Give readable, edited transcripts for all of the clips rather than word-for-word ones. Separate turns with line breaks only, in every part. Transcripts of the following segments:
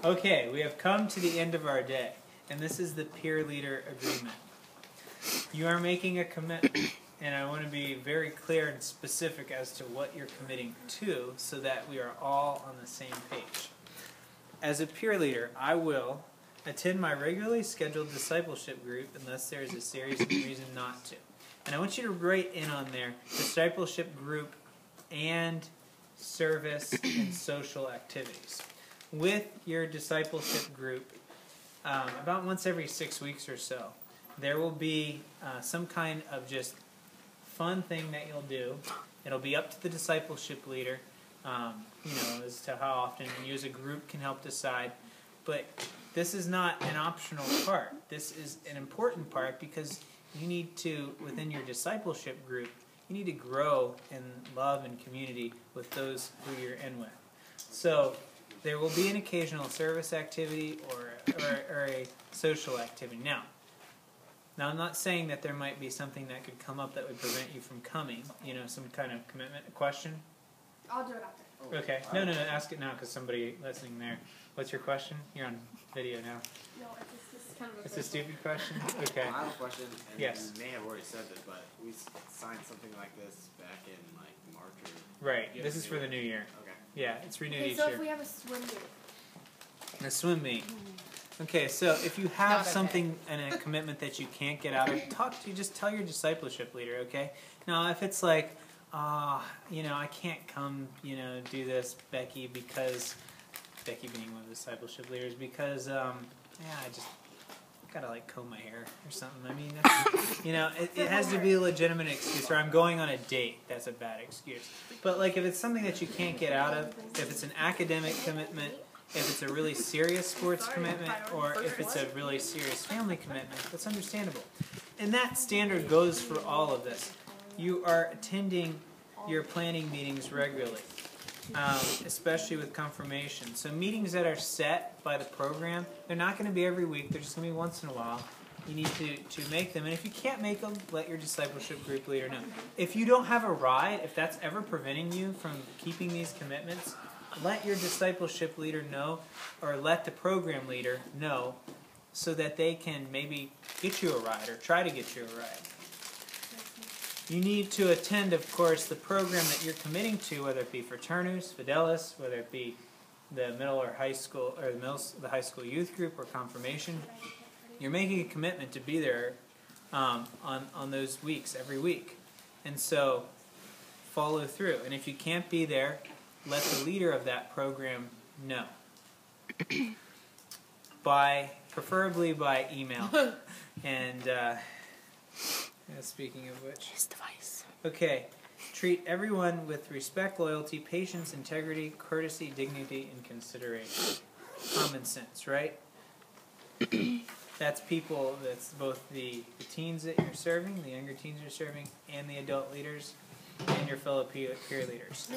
Okay, we have come to the end of our day, and this is the peer leader agreement. You are making a commitment, and I want to be very clear and specific as to what you're committing to so that we are all on the same page. As a peer leader, I will attend my regularly scheduled discipleship group unless there is a serious reason not to. And I want you to write in on there discipleship group and service and social activities. With your discipleship group, about once every 6 weeks or so, there will be some kind of just fun thing that you'll do. It'll be up to the discipleship leader, as to how often you as a group can help decide. But this is not an optional part. This is an important part because you need to, within your discipleship group, you need to grow in love and community with those who you're in with. So there will be an occasional service activity or a social activity. Now, I'm not saying that there might be something that could come up that would prevent you from coming, some kind of commitment. A question?
I'll do it after.
Okay. No, ask it now because somebody listening there. What's your question? You're on video now.
No, it's kind of
It's a stupid question? Okay.
I have a question, and
Yes.
you may have already said this, but we signed something like this back in March or...
Right. This is for the new year.
Okay.
Yeah, it's renewed
Okay,
each
so
year.
if we have a swim meet.
A swim meet. Okay, so if you have something and a commitment that you can't get out of, just tell your discipleship leader, okay? Now, if it's like, I can't come, do this, Becky, because, Becky being one of the discipleship leaders, because, I just gotta, comb my hair or something. I mean, that's, it has to be a legitimate excuse, or I'm going on a date. That's a bad excuse. But, if it's something that you can't get out of, if it's an academic commitment, if it's a really serious sports commitment, or if it's a really serious family commitment, that's understandable. And that standard goes for all of this. You are attending your planning meetings regularly, especially with confirmation. So meetings that are set by the program, they're not going to be every week, they're just going to be once in a while. You need to make them, and if you can't make them, let your discipleship group leader know. If you don't have a ride, if that's ever preventing you from keeping these commitments, let your discipleship leader know, or let the program leader know, so that they can maybe get you a ride, or try to get you a ride. You need to attend, of course, the program that you're committing to, whether it be Fraternus, Fidelis, whether it be the middle or high school, or the high school youth group, or confirmation. You're making a commitment to be there on those weeks, every week. And so, follow through. And if you can't be there, let the leader of that program know. Preferably by email. And, speaking of which...
His device.
Okay. Treat everyone with respect, loyalty, patience, integrity, courtesy, dignity, and consideration. Common sense, right? That's both the teens that you're serving, the younger teens you're serving, and the adult leaders, and your fellow peer leaders.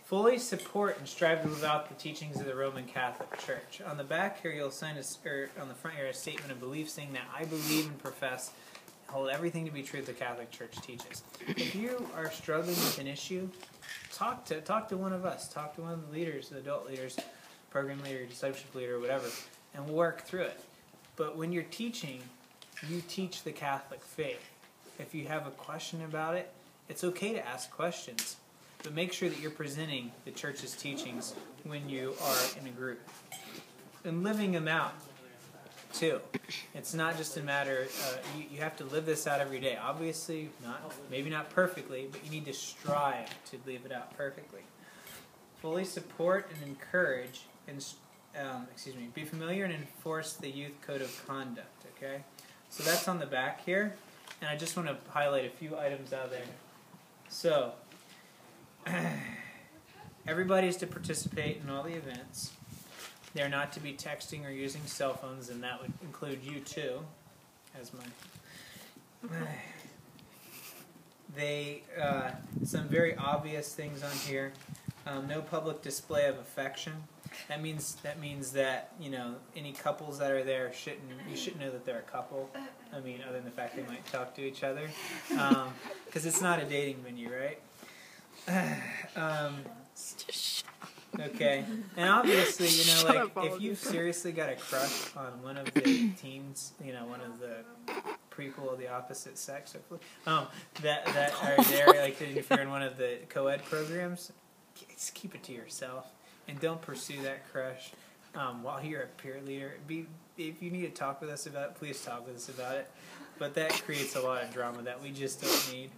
Fully support and strive to live out the teachings of the Roman Catholic Church. On the back here, you'll sign on the front here, a statement of belief saying that I believe and profess, hold everything to be true the Catholic Church teaches. If you are struggling with an issue, talk to one of us. Talk to one of the leaders, the adult leaders, program leader, discipleship leader, whatever, and we'll work through it. But when you're teaching, you teach the Catholic faith. If you have a question about it, it's okay to ask questions. But make sure that you're presenting the Church's teachings when you are in a group. And living them out, too. It's not just a matter, you have to live this out every day. Obviously, maybe not perfectly, but you need to strive to live it out perfectly. Fully support and encourage, be familiar and enforce the youth code of conduct, okay? So that's on the back here. And I just want to highlight a few items out there. So, everybody's to participate in all the events. They're not to be texting or using cell phones, and that would include you too, as some very obvious things on here. No public display of affection. That means that any couples that are there you shouldn't know that they're a couple. I mean, other than the fact they might talk to each other, because it's not a dating venue, right? Okay, and obviously,
Shut
like
up, all
if
of
you've
you.
seriously got a crush on one of the teams, one of the prequel of the opposite sex, hopefully, that are there, like if you're in one of the co-ed programs, just keep it to yourself and don't pursue that crush while you're a peer leader. If you need to talk with us about it, please talk with us about it. But that creates a lot of drama that we just don't need.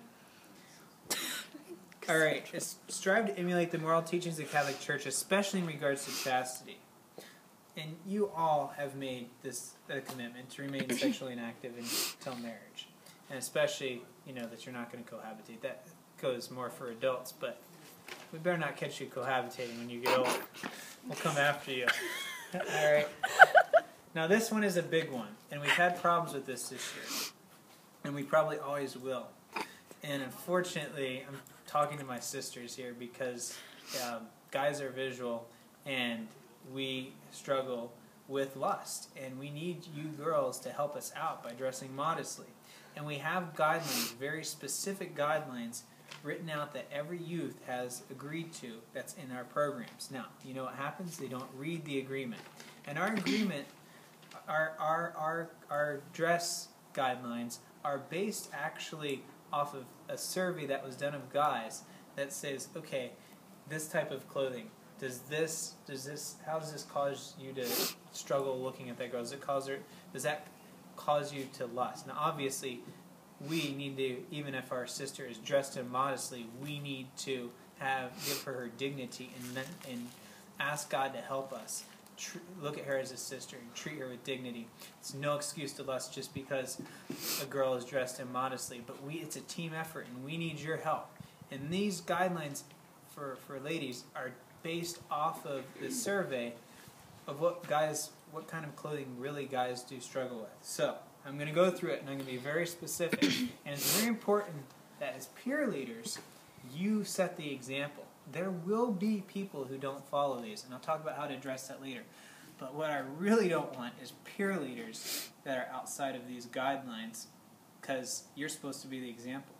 All right, strive to emulate the moral teachings of the Catholic Church, especially in regards to chastity. And you all have made this a commitment to remain sexually inactive until marriage. And especially, that you're not going to cohabitate. That goes more for adults, but we better not catch you cohabitating when you get older. We'll come after you. All right. Now, this one is a big one, and we've had problems with this year. And we probably always will. And unfortunately, I'm talking to my sisters here because guys are visual and we struggle with lust. And we need you girls to help us out by dressing modestly. And we have guidelines, very specific guidelines, written out that every youth has agreed to that's in our programs. Now, you know what happens? They don't read the agreement. And our agreement, our dress guidelines are based actually off of a survey that was done of guys that says, okay, this type of clothing, how does this cause you to struggle looking at that girl? Does that cause you to lust? Now, obviously, we need to, even if our sister is dressed immodestly, we need to give her dignity and ask God to help us. Look at her as a sister and treat her with dignity. It's no excuse to lust just because a girl is dressed immodestly, but it's a team effort and we need your help. And these guidelines for ladies are based off of the survey of what kind of clothing really guys do struggle with. So I'm going to go through it and I'm going to be very specific. And it's very important that as peer leaders, you set the example. There will be people who don't follow these, and I'll talk about how to address that later. But what I really don't want is peer leaders that are outside of these guidelines, because you're supposed to be the example.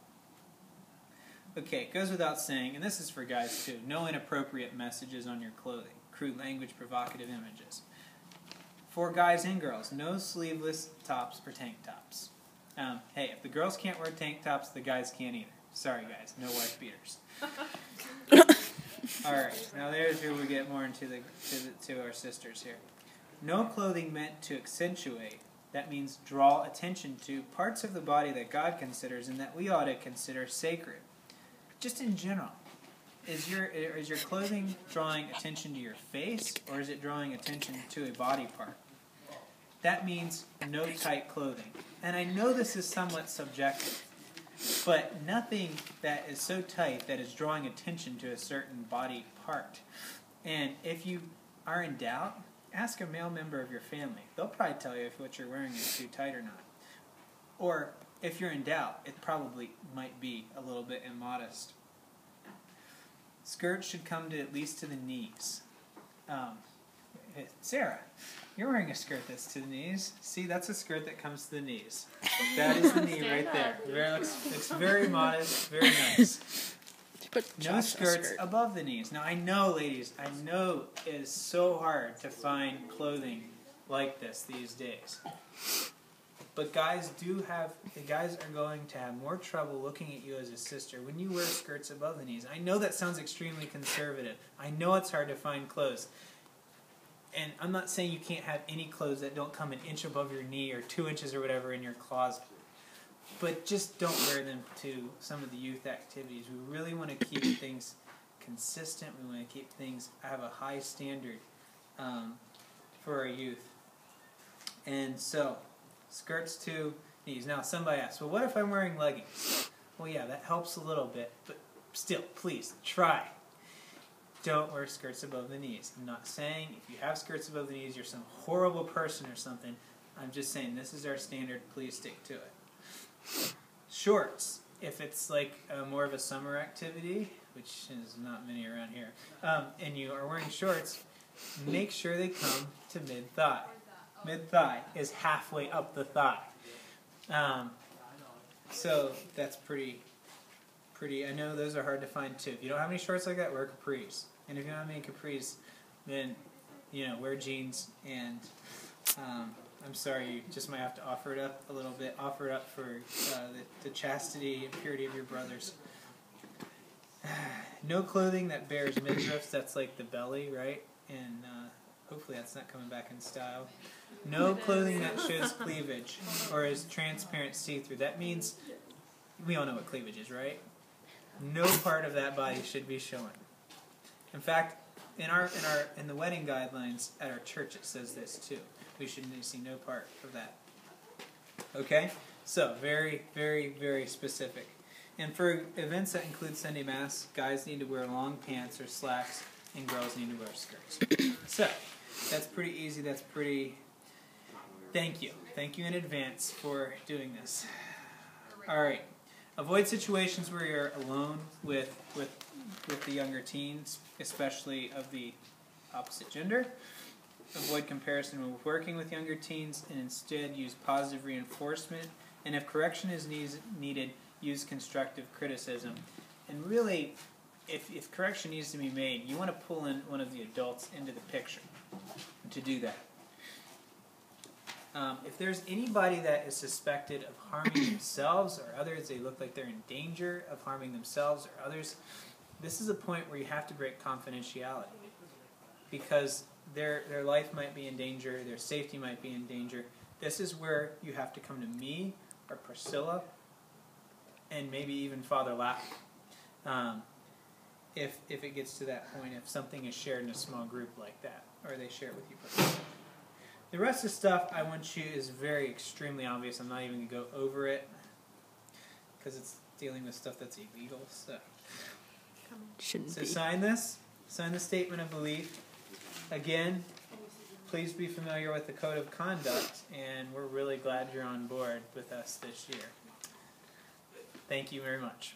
Okay, it goes without saying, and this is for guys too, no inappropriate messages on your clothing, crude language, provocative images. For guys and girls, no sleeveless tops or tank tops. Hey, if the girls can't wear tank tops, the guys can't either. Sorry guys, no wife beaters. Alright, now there's where we get more into to our sisters here. No clothing meant to accentuate, that means draw attention to, parts of the body that God considers and that we ought to consider sacred. Just in general, is your clothing drawing attention to your face, or is it drawing attention to a body part? That means no tight clothing. And I know this is somewhat subjective, but nothing that is so tight that is drawing attention to a certain body part. And if you are in doubt, ask a male member of your family. They'll probably tell you if what you're wearing is too tight or not. Or if you're in doubt, it probably might be a little bit immodest. Skirts should come to at least to the knees. Sarah, you're wearing a skirt that's to the knees. See, that's a skirt that comes to the knees. That is the knee right there. Looks very modest, very nice. No skirts above the knees. Now, I know, ladies, I know it is so hard to find clothing like this these days. But guys are going to have more trouble looking at you as a sister when you wear skirts above the knees. I know that sounds extremely conservative. I know it's hard to find clothes. And I'm not saying you can't have any clothes that don't come an inch above your knee or 2 inches or whatever in your closet. But just don't wear them to some of the youth activities. We really want to keep things consistent. We want to keep things, have a high standard for our youth. And so, skirts to knees. Now, somebody asks, well, what if I'm wearing leggings? Well, yeah, that helps a little bit. But still, please, try. Don't wear skirts above the knees. I'm not saying if you have skirts above the knees, you're some horrible person or something. I'm just saying this is our standard. Please stick to it. Shorts. If it's like more of a summer activity, which is not many around here, and you are wearing shorts, make sure they come to mid-thigh. Mid-thigh is halfway up the thigh. So that's pretty. I know those are hard to find too. If you don't have any shorts like that, wear capris. And if you're not making capris, then, wear jeans. And I'm sorry, you just might have to offer it up a little bit. Offer it up for the chastity and purity of your brothers. No clothing that bears midriffs, that's like the belly, right? And hopefully that's not coming back in style. No clothing that shows cleavage or is transparent see-through. That means, we all know what cleavage is, right? No part of that body should be showing. In fact, in the wedding guidelines at our church, it says this too. We should see no part of that. Okay? So, very, very, very specific. And for events that include Sunday Mass, guys need to wear long pants or slacks, and girls need to wear skirts. So, that's pretty easy. That's pretty... Thank you. Thank you in advance for doing this. Alright. Avoid situations where you're alone with the younger teens, especially of the opposite gender. Avoid comparison when working with younger teens, and instead use positive reinforcement. And if correction is needed, use constructive criticism. And really, if correction needs to be made, you want to pull in one of the adults into the picture to do that. If there's anybody that is suspected of harming themselves or others, they look like they're in danger of harming themselves or others, this is a point where you have to break confidentiality. Because their life might be in danger, their safety might be in danger. This is where you have to come to me or Priscilla and maybe even Father Lapp. If it gets to that point, if something is shared in a small group like that, or they share it with you personally. The rest of the stuff I want you is very extremely obvious. I'm not even going to go over it because it's dealing with stuff that's illegal. So
Shouldn't be.
sign this. Sign the statement of belief. Again, please be familiar with the code of conduct, and we're really glad you're on board with us this year. Thank you very much.